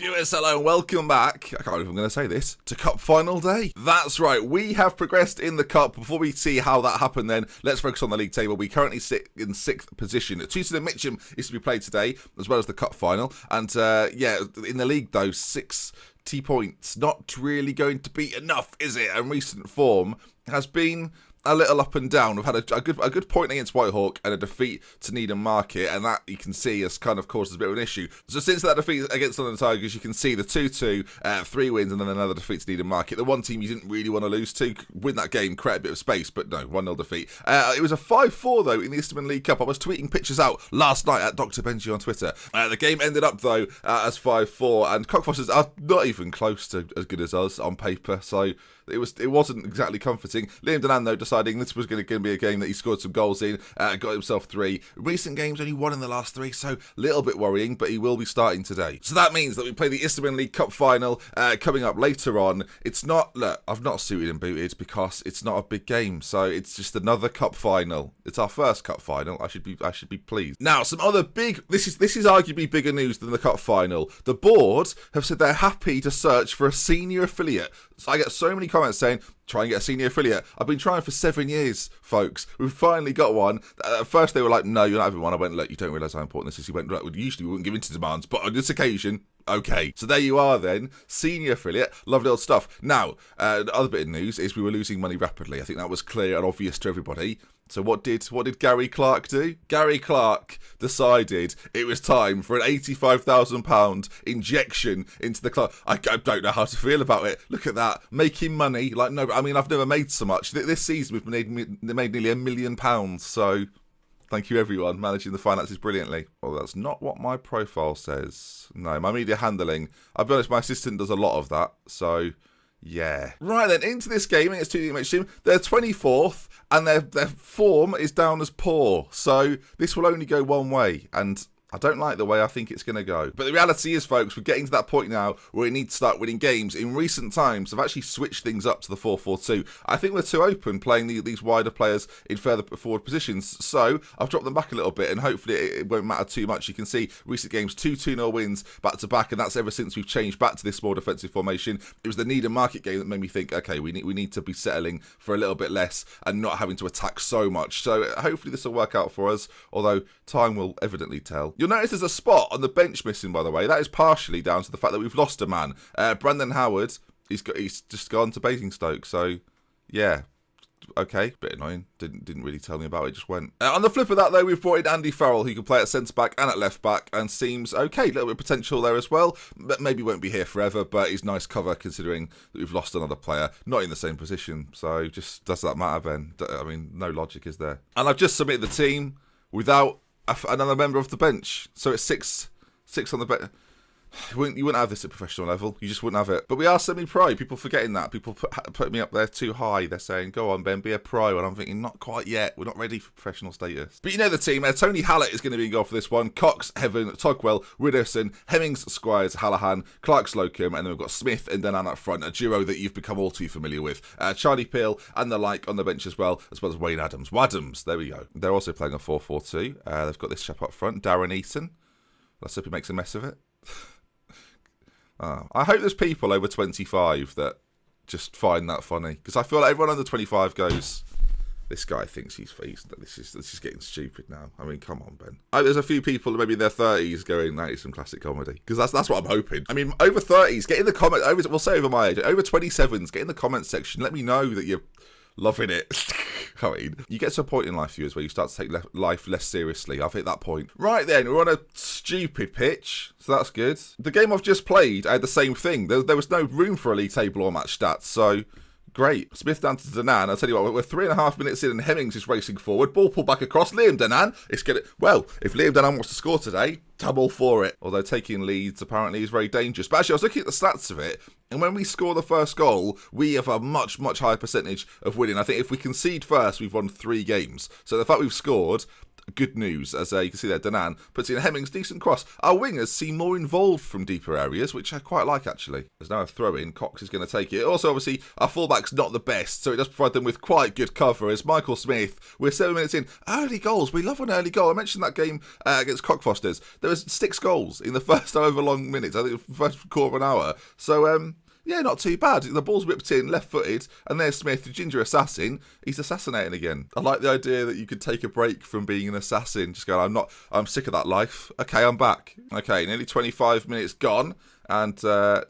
viewers, hello and welcome back, I can't believe I'm going to say this, to Cup Final Day. That's right, we have progressed in the Cup. Before we see how that happened then, let's focus on the league table. We currently sit in 6th position. Tuesday and Mitcham is to be played today, as well as the Cup Final. And yeah, in the league though, 60 points, not really going to be enough, is it? And recent form has been a little up and down. We've had a good point against Whitehawk and a defeat to Needham Market, and that you can see has kind of caused a bit of an issue. So since that defeat against London Tigers, you can see the 2-2, 3 wins, and then another defeat to Needham Market. The one team you didn't really want to lose to, win that game, create a bit of space, but no, 1-0 defeat. It was a 5-4 though in the Easterman League Cup. I was tweeting pictures out last night at Dr. Benji on Twitter. The game ended up though as 5-4, and Cockfosters are not even close to as good as us on paper, so it wasn't exactly comforting. Liam Denan, though, deciding this was going to be a game that he scored some goals in, got himself 3. Recent games, only 1 in the last 3, so a little bit worrying, but he will be starting today. So that means that we play the Easterman League Cup final coming up later on. It's not, look, I've not suited and booted because it's not a big game, so it's just another cup final. It's our first cup final. I should be pleased. Now, some other big, this is arguably bigger news than the cup final. The board have said they're happy to search for a senior affiliate. So I get so many comments saying, try and get a senior affiliate. I've been trying for 7 years, folks. We've finally got one. At first they were like, no, you're not having one. I went, look, you don't realise how important this is. He went, look, usually we wouldn't give in to demands, but on this occasion, okay. So there you are then, senior affiliate, lovely old stuff. Now, the other bit of news is we were losing money rapidly. I think that was clear and obvious to everybody. So what did Gary Clark do? Gary Clark decided it was time for an £85,000 injection into the club. I don't know how to feel about it. Look at that, making money. Like, no, I mean, I've never made so much. This season we've made nearly £1 million. So thank you everyone, managing the finances brilliantly. Well, that's not what my profile says. No, my media handling. I'll be honest, my assistant does a lot of that. So yeah. Right then, into this game against Tuesday and Mitcham. They're 24th, and their form is down as poor. So this will only go one way, and I don't like the way I think it's going to go. But the reality is, folks, we're getting to that point now where we need to start winning games. In recent times, I've actually switched things up to the 4-4-2. I think we're too open playing these wider players in further forward positions. So I've dropped them back a little bit, and hopefully it won't matter too much. You can see recent games, 2-2-0 wins back-to-back, and that's ever since we've changed back to this more defensive formation. It was the Needham Market game that made me think, okay, we need to be settling for a little bit less and not having to attack so much. So hopefully this will work out for us, although time will evidently tell. You'll notice there's a spot on the bench missing, by the way. That is partially down to the fact that we've lost a man. Brandon Howard, he's just gone to Basingstoke, so yeah. Okay, bit annoying. Didn't really tell me about it, just went. On the flip of that, though, we've brought in Andy Farrell, who can play at centre-back and at left-back, and seems okay. A little bit of potential there as well. But maybe won't be here forever, but he's nice cover considering that we've lost another player, not in the same position. So just, does that matter, Ben? I mean, no logic is there. And I've just submitted the team without another member of the bench. So it's six on the bench. You wouldn't have this at professional level. You just wouldn't have it. But we are semi-pro. People forgetting that. People put me up there too high. They're saying, go on, Ben, be a pro. And I'm thinking, not quite yet. We're not ready for professional status. But you know the team. Tony Hallett is going to be in goal for this one. Cox, Heaven, Togwell, Widdowson, Hemmings, Squires, Hallahan, Clark, Slocum. And then we've got Smith and Denan up front. A duo that you've become all too familiar with. Charlie Peel and the like on the bench as well as Wayne Adams. Wadhams, there we go. They're also playing a 4-4-2. They've got this chap up front, Darren Eaton. Let's hope he makes a mess of it. I hope there's people over 25 that just find that funny, because I feel like everyone under 25 goes, this guy thinks this is getting stupid now. I mean, come on, Ben. There's a few people maybe in their 30s going, that is some classic comedy, because that's what I'm hoping. I mean, over 30s, get in the comments. We'll say over my age, over 27s, get in the comments section. Let me know that you're loving it. I mean, you get to a point in life, viewers, where you start to take life less seriously. I've hit that point. Right then, we're on a stupid pitch, so that's good. The game I've just played, I had the same thing. There was no room for a league table or match stats, so great. Smith down to Denan. I'll tell you what, we're 3.5 minutes in and Hemmings is racing forward. Ball pulled back across. Liam Denan. Well, if Liam Denan wants to score today, I'm all for it. Although taking leads apparently is very dangerous. But actually, I was looking at the stats of it, and when we score the first goal, we have a much, much higher percentage of winning. I think if we concede first, we've won 3 games. So the fact we've scored good news, as you can see there, Danan puts in Hemmings, decent cross. Our wingers seem more involved from deeper areas, which I quite like, actually. There's now a throw-in. Cox is going to take it. Also, obviously, our fullback's not the best, so it does provide them with quite good cover. As Michael Smith, we're 7 minutes in. Early goals. We love an early goal. I mentioned that game against Cockfosters. There was 6 goals in the first however long minutes. I think the first quarter of an hour. So, yeah, not too bad. The ball's whipped in, left-footed, and there's Smith, the ginger assassin. He's assassinating again. I like the idea that you could take a break from being an assassin. Just go, I'm sick of that life. Okay, I'm back. Okay, nearly 25 minutes gone, and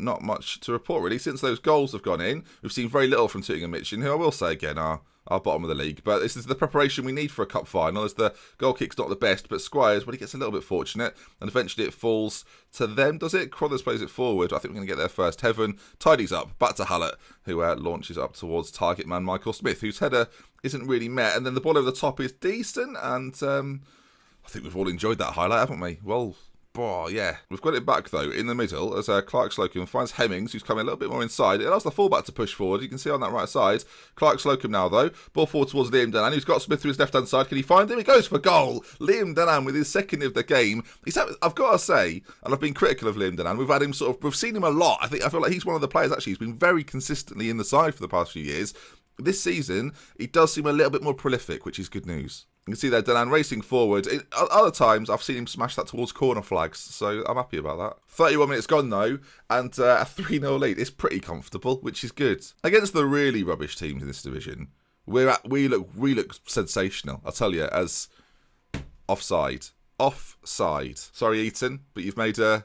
not much to report, really. Since those goals have gone in, we've seen very little from Tooting and Mitchin, who I will say again are bottom of the league. But this is the preparation we need for a cup final, as the goal kick's not the best, but Squires, well, he gets a little bit fortunate, and eventually it falls to them, does it? Crothers plays it forward. I think we're going to get there first. Heaven tidies up, back to Hallett, who launches up towards target man Michael Smith, whose header isn't really met, and then the ball over the top is decent, and I think we've all enjoyed that highlight, haven't we? Well, yeah. We've got it back, though, in the middle, as Clark Slocum finds Hemmings, who's coming a little bit more inside. It allows the fullback to push forward. You can see on that right side. Clark Slocum now, though. Ball forward towards Liam Danan, who's got Smith through his left-hand side. Can he find him? He goes for goal. Liam Danan with his second of the game. I've got to say, and I've been critical of Liam Danan, we've seen him a lot. I feel like he's one of the players, actually, who's been very consistently in the side for the past few years. This season, he does seem a little bit more prolific, which is good news. You can see there, Danan racing forward. Other times, I've seen him smash that towards corner flags, so I'm happy about that. 31 minutes gone, though, and a 3-0 lead. It's pretty comfortable, which is good. Against the really rubbish teams in this division, we look sensational, I'll tell you, as offside. Offside. Sorry, Eton, but you've made a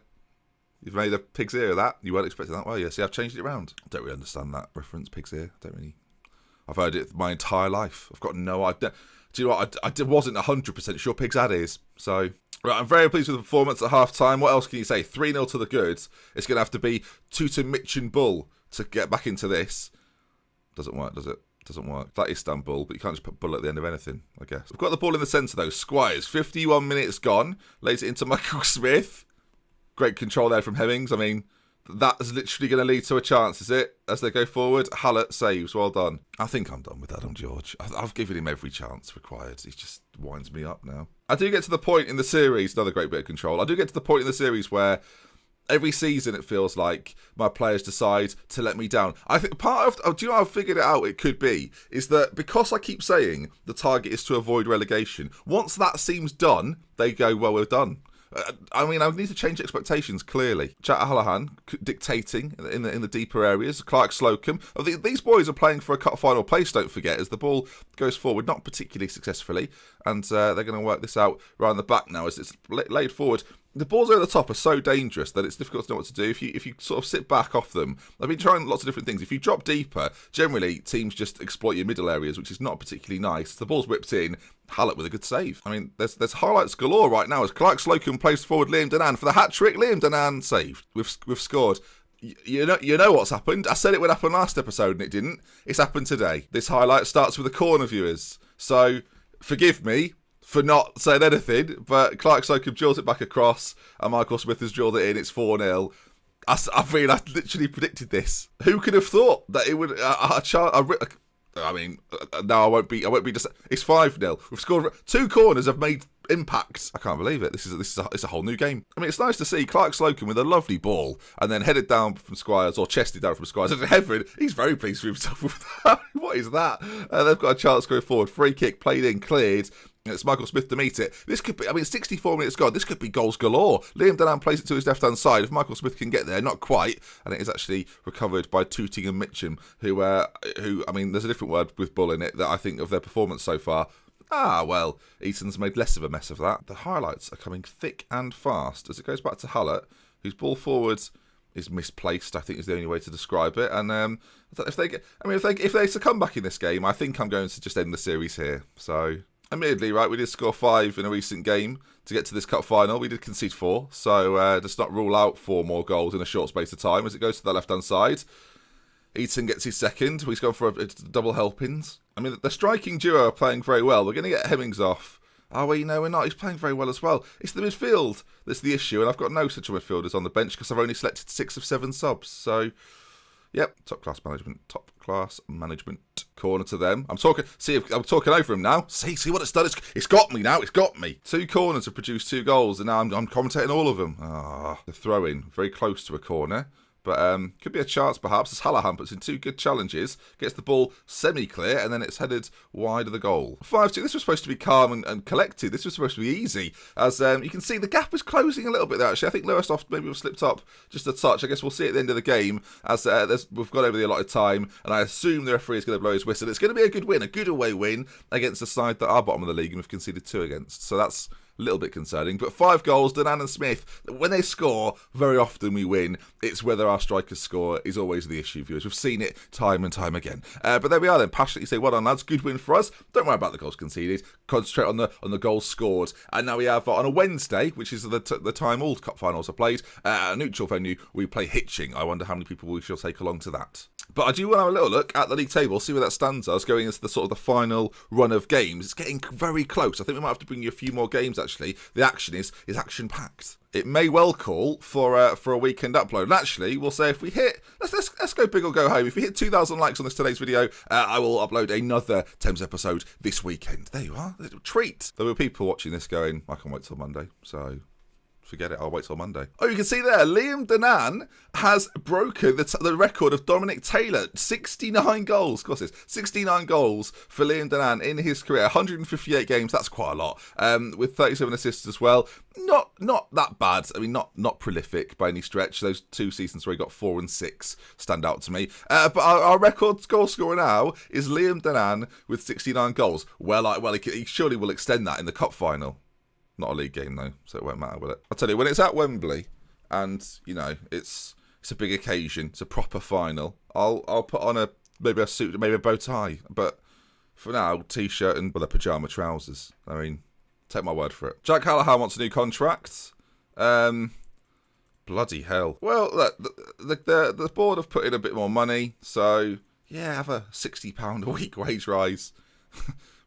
pig's ear of that. You weren't expecting that, were you? See, I've changed it around. I don't really understand that reference, pig's ear. I've heard it my entire life. I've got no idea. Do you know what? I wasn't 100% sure pigs had ears. So, right, I'm very pleased with the performance at half-time. What else can you say? 3-0 to the good. It's going to have to be Tooting, Mitch and Bull to get back into this. Doesn't work, does it? Doesn't work. That is Istanbul, but you can't just put Bull at the end of anything, I guess. We've got the ball in the centre, though. Squires, 51 minutes gone. Lays it into Michael Smith. Great control there from Hemmings. I mean, that is literally going to lead to a chance, is it? As they go forward, Hallett saves. Well done. I think I'm done with Adam George. I've given him every chance required. He just winds me up now. I do get to the point in the series, another great bit of control. I do get to the point in the series where every season it feels like my players decide to let me down. I think part of, do you know how I've figured it out? It could be, is that because I keep saying the target is to avoid relegation, once that seems done, they go, well, we're done. I mean, I need to change expectations, clearly. Chat Hallahan dictating in the deeper areas. Clark Slocum. These boys are playing for a cup final place, don't forget, as the ball goes forward, not particularly successfully. And they're going to work this out around the back now as it's laid forward. The balls over the top are so dangerous that it's difficult to know what to do. If you sort of sit back off them, I've been trying lots of different things. If you drop deeper, generally teams just exploit your middle areas, which is not particularly nice. The ball's whipped in. Hallett with a good save. I mean, there's highlights galore right now as Clark Slocum plays forward Liam Danan for the hat trick. Liam Danan saved. We've scored. You know what's happened. I said it would happen last episode and it didn't. It's happened today. This highlight starts with the corner viewers. So forgive me for not saying anything, but Clark Slocum drills it back across and Michael Smith has drilled it in. It's 4-0. I literally predicted this. Who could have thought that it would now I won't be just. It's 5-0. We've scored 2 corners. Have made impact. I can't believe it. It's a whole new game. I mean, it's nice to see Clark Slocum with a lovely ball and then headed down from Squires or chested down from Squires. And Heaven, he's very pleased with himself with that. What is that? They've got a chance going forward. Free kick played in, cleared. It's Michael Smith to meet it. This could be, 64 minutes gone. This could be goals galore. Liam Danan plays it to his left-hand side. If Michael Smith can get there, not quite. And it is actually recovered by Tooting and Mitcham, who, there's a different word with Bull in it that I think of their performance so far. Well, Eton's made less of a mess of that. The highlights are coming thick and fast as it goes back to Hallett, whose ball forward is misplaced, I think is the only way to describe it. And if they succumb back in this game, I think I'm going to just end the series here. So, admittedly, right, we did score 5 in a recent game to get to this cup final. We did concede 4, so just not rule out 4 more goals in a short space of time as it goes to the left-hand side. Eton gets his second. He's gone for a double helpings. I mean, the striking duo are playing very well. We're going to get Hemmings off. Oh, well, no, we're not. He's playing very well as well. It's the midfield that's the issue, and I've got no central midfielders on the bench because I've only selected 6 of 7 subs. So, Yep, top class management. Top class management. Corner to them. I'm talking over him now. See what it's done? It's got me now. It's got me. 2 corners have produced 2 goals, and now I'm commentating all of them. The throw in. Very close to a corner. But could be a chance perhaps as Hallahan puts in 2 good challenges, gets the ball semi-clear, and then it's headed wide of the goal. 5-2, this was supposed to be calm and collected. This was supposed to be easy. As you can see, the gap is closing a little bit there, actually. I think Lowestoft maybe have slipped up just a touch. I guess we'll see at the end of the game as we've got over the allotted time, and I assume the referee is going to blow his whistle. It's going to be a good win, a good away win against a side that are bottom of the league and we've conceded 2 against. So that's a little bit concerning, but 5 goals, Danan and Smith. When they score, very often we win. It's whether our strikers score is always the issue, viewers. We've seen it time and time again. But there we are then. Passionately say, well done, lads. Good win for us. Don't worry about the goals conceded. Concentrate on the goals scored. And now we have, on a Wednesday, which is the time all cup finals are played, at a neutral venue, we play Hitching. I wonder how many people we shall take along to that. But I do want to have a little look at the league table, see where that stands us going into the sort of the final run of games. It's getting very close. I think we might have to bring you a few more games, actually. The action is action-packed. It may well call for a weekend upload. And actually, we'll say if we hit, let's go big or go home. If we hit 2,000 likes on today's video, I will upload another Thames episode this weekend. There you are. A little treat. There were people watching this going, I can't wait till Monday. So forget it, I'll wait till Monday. Oh, you can see there, Liam Danan has broken the record of Dominic Taylor. 69 goals, of course it is. 69 goals for Liam Danan in his career. 158 games, that's quite a lot. With 37 assists as well. Not that bad. I mean, not prolific by any stretch. Those 2 seasons where he got 4 and 6 stand out to me. But our record goal scorer now is Liam Danan with 69 goals. Well, he surely will extend that in the cup final. Not a league game, though, so it won't matter, will it? I'll tell you, when it's at Wembley, and, you know, it's a big occasion, it's a proper final, I'll put on maybe a suit, maybe a bow tie, but for now, T-shirt and the pyjama trousers. I mean, take my word for it. Jack Hallahan wants a new contract. Bloody hell. Well, look, the board have put in a bit more money, so, yeah, have a £60 a week wage rise.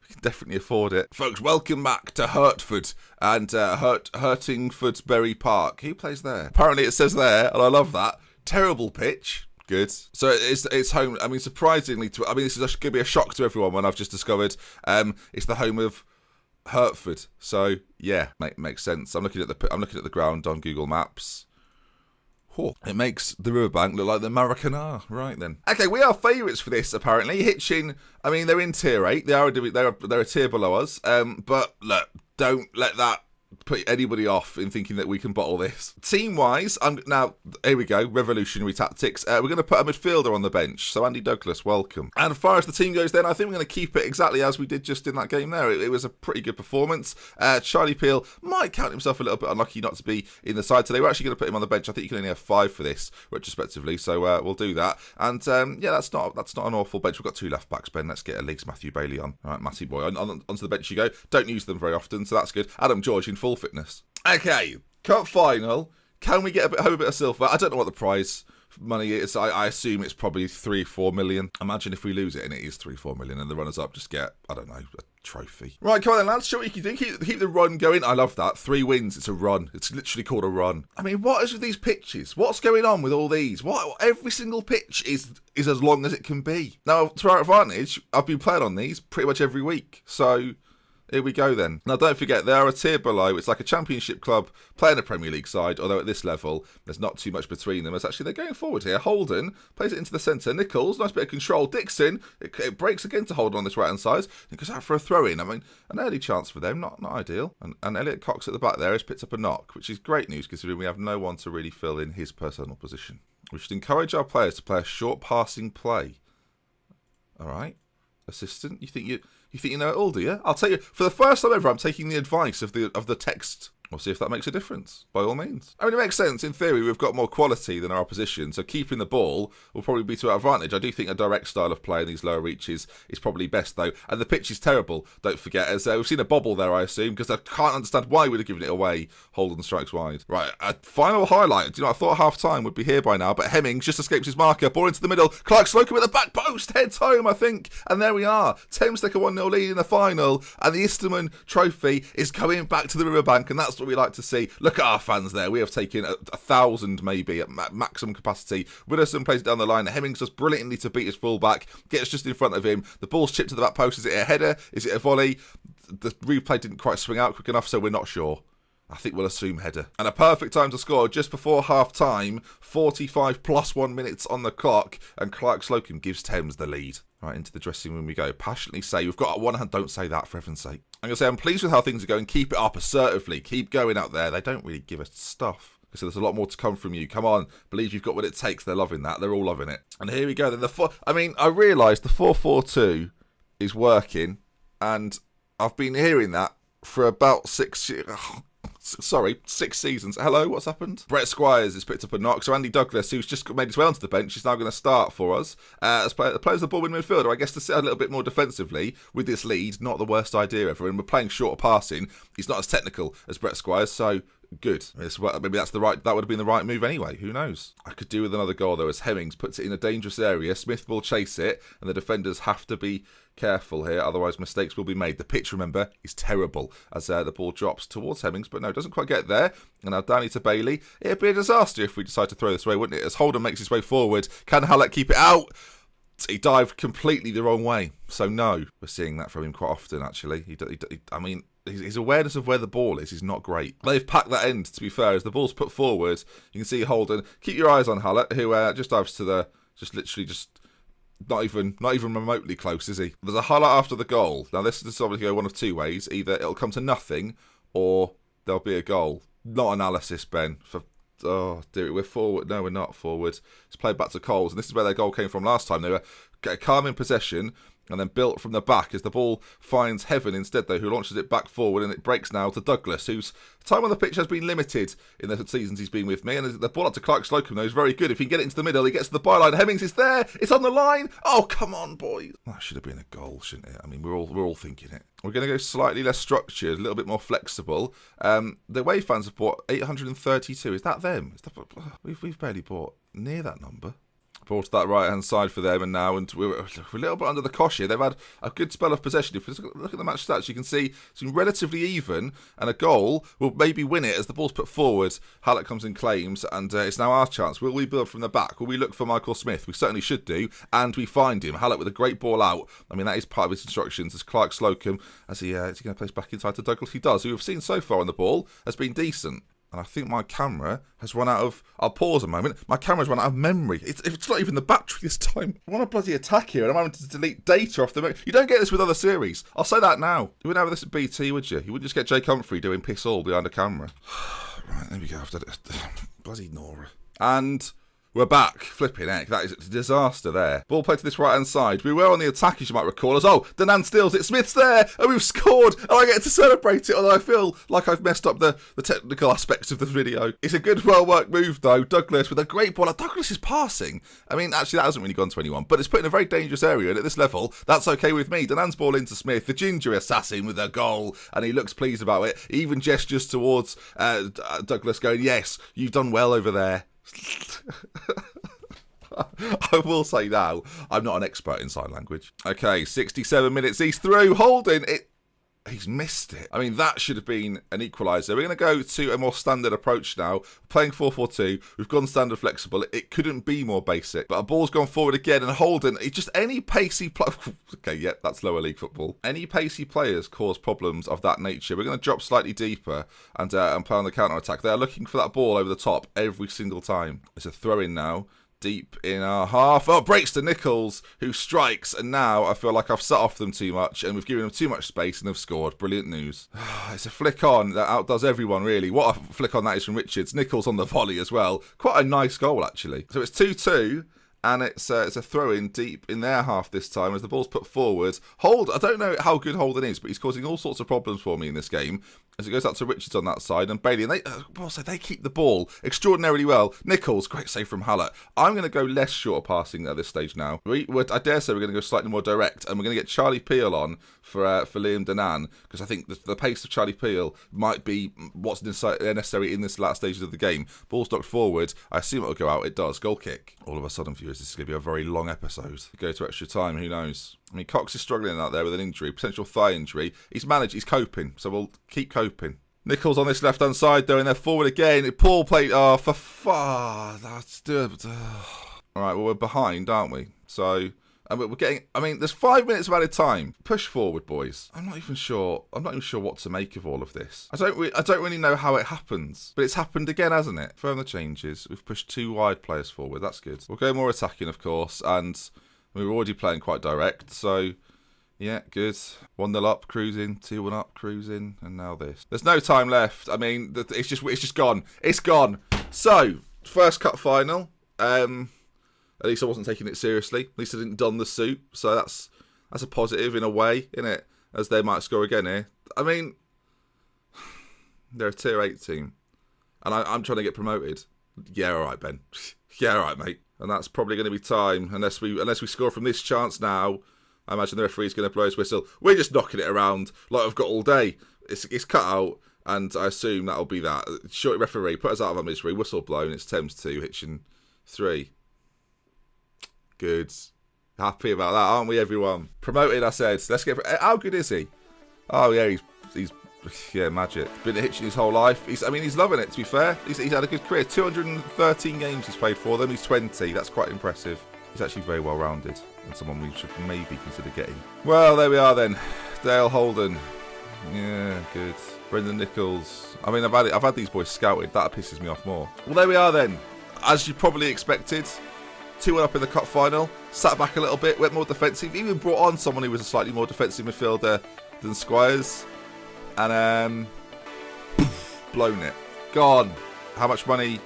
We can definitely afford it. Folks, welcome back to Hertford and Hurtingfordbury Park. Who plays there? Apparently it says there, and I love that. Terrible pitch. Good. So it's home. I mean, surprisingly, this is going to be a shock to everyone when I've just discovered it's the home of Hertford. So yeah, makes sense. I'm looking at the ground on Google Maps. It makes the riverbank look like the Maracanã. Right then. Okay, we are favourites for this, apparently. Hitchin, I mean, they're in tier 8. They're a tier below us. But look, don't let that put anybody off in thinking that we can bottle this. Team-wise, now, here we go, revolutionary tactics. We're going to put a midfielder on the bench. So Andy Douglas, welcome. And as far as the team goes then, I think we're going to keep it exactly as we did just in that game there. It was a pretty good performance. Charlie Peel might count himself a little bit unlucky not to be in the side today. We're actually going to put him on the bench. I think you can only have 5 for this, retrospectively. So we'll do that. And yeah, that's not an awful bench. We've got 2 left-backs, Ben. Let's get at least Matthew Bailey on. All right, Matty boy, onto the bench you go. Don't use them very often, so that's good. Adam George in full fitness. Okay, cup final. Can we get home a bit of silver? I don't know what the prize money is. I assume it's probably 3-4 million. Imagine if we lose it and it is 3-4 million and the runners-up just get, I don't know, a trophy. Right, come on then, lads. Show what you can do. Keep the run going. I love that. 3 wins. It's a run. It's literally called a run. I mean, what is with these pitches? What's going on with all these? Every single pitch is as long as it can be. Now, to our advantage, I've been playing on these pretty much every week. So here we go then. Now don't forget, they are a tier below. It's like a championship club playing a Premier League side, although at this level, there's not too much between them. It's actually, they're going forward here. Holden plays it into the centre. Nichols, nice bit of control. Dixon, it breaks again to Holden on this right-hand side. It goes out for a throw-in. I mean, an early chance for them, not ideal. And Elliot Cox at the back there has picked up a knock, which is great news considering we have no one to really fill in his personal position. We should encourage our players to play a short passing play. All right. Assistant, you think you know it all, do you? I'll tell you, for the first time ever, I'm taking the advice of the text. We'll see if that makes a difference, by all means. I mean, it makes sense. In theory, we've got more quality than our opposition, so keeping the ball will probably be to our advantage. I do think a direct style of play in these lower reaches is probably best, though. And the pitch is terrible, don't forget. As we've seen a bobble there, I assume, because I can't understand why we'd have given it away. Holden strikes wide. Right, a final highlight. Do you know, I thought half-time would be here by now, but Hemmings just escapes his marker. Ball into the middle. Clark Slocum at the back post. Heads home, I think. And there we are. Thames take a 1-0 lead in the final, and the Easterman Trophy is coming back to the riverbank, and that's what we like to see. Look at our fans there. We have taken 1,000 maybe at maximum capacity. Widdowson plays it down the line. Hemmings does brilliantly to beat his fullback. Gets just in front of him. The ball's chipped to the back post. Is it a header? Is it a volley? The replay didn't quite swing out quick enough, so we're not sure. I think we'll assume header. And a perfect time to score just before half-time. 45 plus 1 minutes on the clock. And Clark Slocum gives Thames the lead. Right, into the dressing room we go. Passionately say, we've got one hand, don't say that for heaven's sake. I'm going to say I'm pleased with how things are going. Keep it up assertively. Keep going out there. They don't really give us stuff. So there's a lot more to come from you. Come on. Believe you've got what it takes. They're loving that. They're all loving it. And here we go. Then I realised the 4-4-2 is working. And I've been hearing that for about 6 years. 6 seasons. Hello, what's happened? Brett Squires has picked up a knock. So Andy Douglas, who's just made his way onto the bench, is now going to start for us. As plays the ball in midfielder, I guess to sit a little bit more defensively with this lead, not the worst idea ever. And we're playing shorter passing. He's not as technical as Brett Squires, so good. Maybe that would have been the right move anyway. Who knows? I could do with another goal though, as Hemmings puts it in a dangerous area. Smith will chase it, and the defenders have to be careful here, otherwise mistakes will be made. The pitch, remember, is terrible as the ball drops towards Hemmings, but no, doesn't quite get there. And now Danny to Bailey. It'd be a disaster if we decide to throw this away, wouldn't it? As Holden makes his way forward, can Hallett keep it out? He dived completely the wrong way, so no. We're seeing that from him quite often, actually. His awareness of where the ball is not great. They've packed that end, to be fair, as the ball's put forward. You can see Holden. Keep your eyes on Hallett, who just dives to the, not even remotely close, is he? There's a highlight after the goal. Now, this is obviously go one of two ways. Either it'll come to nothing, or there'll be a goal. Not analysis, Ben. Oh, dear, we're forward. No, we're not forward. It's played back to Coles, and this is where their goal came from last time. They were calm in possession, and then built from the back as the ball finds Heaven instead, though, who launches it back forward, and it breaks now to Douglas, whose time on the pitch has been limited in the seasons he's been with me. And the ball up to Clark Slocum, though, is very good. If he can get it into the middle, he gets to the byline. Hemmings is there. It's on the line. Oh, come on, boys. That should have been a goal, shouldn't it? I mean, we're all thinking it. We're going to go slightly less structured, a little bit more flexible. The away fans have bought 832. Is that them? We've barely bought near that number. Ball to that right-hand side for them, and we're a little bit under the cosh here. They've had a good spell of possession. If you look at the match stats, you can see it's been relatively even, and a goal will maybe win it as the ball's put forward. Hallett comes and claims, and it's now our chance. Will we build from the back? Will we look for Michael Smith? We certainly should do, and we find him. Hallett with a great ball out. I mean, that is part of his instructions as Clark Slocum, as is he going to place back inside to Douglas? He does. Who we've seen so far on the ball has been decent. And I think my camera has run out of... I'll pause a moment. My camera's run out of memory. It's not even the battery this time. I want a bloody attack here, and I'm having to delete data off the... You don't get this with other series. I'll say that now. You wouldn't have this at BT, would you? You wouldn't just get Jake Humphrey doing piss all behind a camera. Right, there we go. Bloody Nora. And... we're back. Flipping heck. That is a disaster there. Ball played to this right-hand side. We were on the attack, as you might recall. Danan steals it. Smith's there. And we've scored. And I get to celebrate it, although I feel like I've messed up the technical aspects of the video. It's a good, well-worked move, though. Douglas with a great ball. Douglas is passing. I mean, actually, that hasn't really gone to anyone. But it's put in a very dangerous area. And at this level, that's okay with me. Danan's ball into Smith. The ginger assassin with a goal. And he looks pleased about it. He even gestures towards Douglas going, yes, you've done well over there. I will say now, I'm not an expert in sign language. Okay, 67 minutes. He's through. Holding it. He's missed it. I mean, that should have been an equaliser. We're going to go to a more standard approach now. Playing 4-4-2. We've gone standard flexible. It couldn't be more basic. But a ball's gone forward again, and Holden, just any pacey... Okay, yeah, that's lower league football. Any pacey players cause problems of that nature. We're going to drop slightly deeper and play on the counter-attack. They are looking for that ball over the top every single time. It's a throw-in now. Deep in our half. Oh, breaks to Nichols, who strikes, and now I feel like I've set off them too much, and we've given them too much space, and they've scored. Brilliant news. It's a flick on that outdoes everyone, really. What a flick on that is from Richards. Nichols on the volley as well. Quite a nice goal, actually. So it's 2-2. And it's a throw-in deep in their half this time as the ball's put forward. I don't know how good Holden is, but he's causing all sorts of problems for me in this game. As it goes out to Richards on that side, and Bailey, and they keep the ball extraordinarily well. Nichols, great save from Hallett. I'm going to go less short passing at this stage now. I dare say we're going to go slightly more direct, and we're going to get Charlie Peel on for Liam Danan, because I think the pace of Charlie Peel might be what's necessary in this last stages of the game. Ball's knocked forward. I assume it'll go out. It does. Goal kick. All of a sudden, viewers, this is going to be a very long episode. Go to extra time. Who knows? I mean, Cox is struggling out there with an injury, potential thigh injury. He's coping, so we'll keep coping. Nichols on this left-hand side, though, and they're forward again. Paul played... Oh, for far. That's... All right, well, we're behind, aren't we? So... we're getting... I mean, there's 5 minutes of added time. Push forward, boys. I'm not even sure what to make of all of this. I don't really know how it happens. But it's happened again, hasn't it? From the changes, we've pushed 2 wide players forward. That's good. We'll go more attacking, of course. And we were already playing quite direct. So, yeah, good. 1-0 up, cruising. 2-1 up, cruising. And now this. There's no time left. I mean, it's just gone. It's gone. So, first cup final. At least I wasn't taking it seriously. At least I didn't don the suit. So that's a positive in a way, isn't it? As they might score again here. I mean, they're a tier 8 team. And I'm trying to get promoted. Yeah, all right, Ben. Yeah, all right, mate. And that's probably going to be time. Unless we score from this chance now, I imagine the referee's going to blow his whistle. We're just knocking it around like I've got all day. It's cut out. And I assume that'll be that. Short referee, put us out of our misery. Whistle blown. It's Thames 2, Hitchin 3. Good. Happy about that, aren't we, everyone? Promoted, I said. Let's get... How good is he? Oh, yeah, he's magic. Been at Hitchin his whole life. He's loving it, to be fair. He's had a good career. 213 games he's played for them. He's 20. That's quite impressive. He's actually very well-rounded and someone we should maybe consider getting. Well, there we are then. Dale Holden. Yeah, good. Brendan Nichols. I mean, I've had these boys scouted. That pisses me off more. Well, there we are then. As you probably expected... 2-1 up in the cup final, sat back a little bit, went more defensive, even brought on someone who was a slightly more defensive midfielder than Squires, and blown it. Gone. How much money?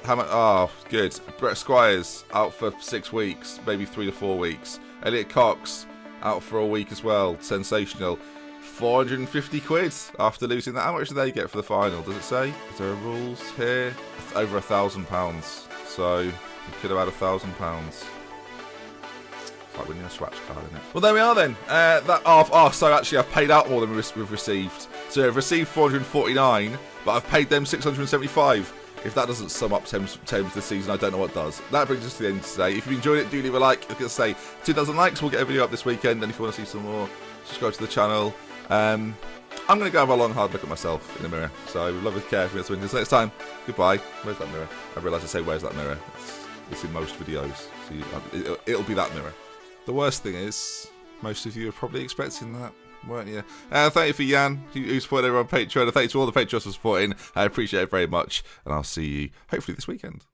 Oh, good. Brett Squires out for 6 weeks, maybe 3 to 4 weeks. Elliot Cox out for a week as well. Sensational. 450 quid after losing that. How much do they get for the final? Does it say? Is there rules here? Over £1,000. So... could have had £1,000. It's like winning a scratch card, isn't it? Well, there we are then. So actually I've paid out more than we've received. So I've received 449, but I've paid them 675. If that doesn't sum up Thames this season, I don't know what does. That brings us to the end of today. If you enjoyed it, do leave a like. Like I say, 2,000 likes, we'll get a video up this weekend. And if you want to see some more, subscribe to the channel. I'm going to go have a long, hard look at myself in the mirror. So I would love to care if you want to until next time. Goodbye. Where's that mirror? I realised I say, where's that mirror? It's in most videos, so it'll be that mirror. The worst thing is, most of you are probably expecting that, weren't you? Thank you for Jan, who supported everyone on Patreon, and thank you to all the Patreons for supporting. I appreciate it very much, and I'll see you hopefully this weekend.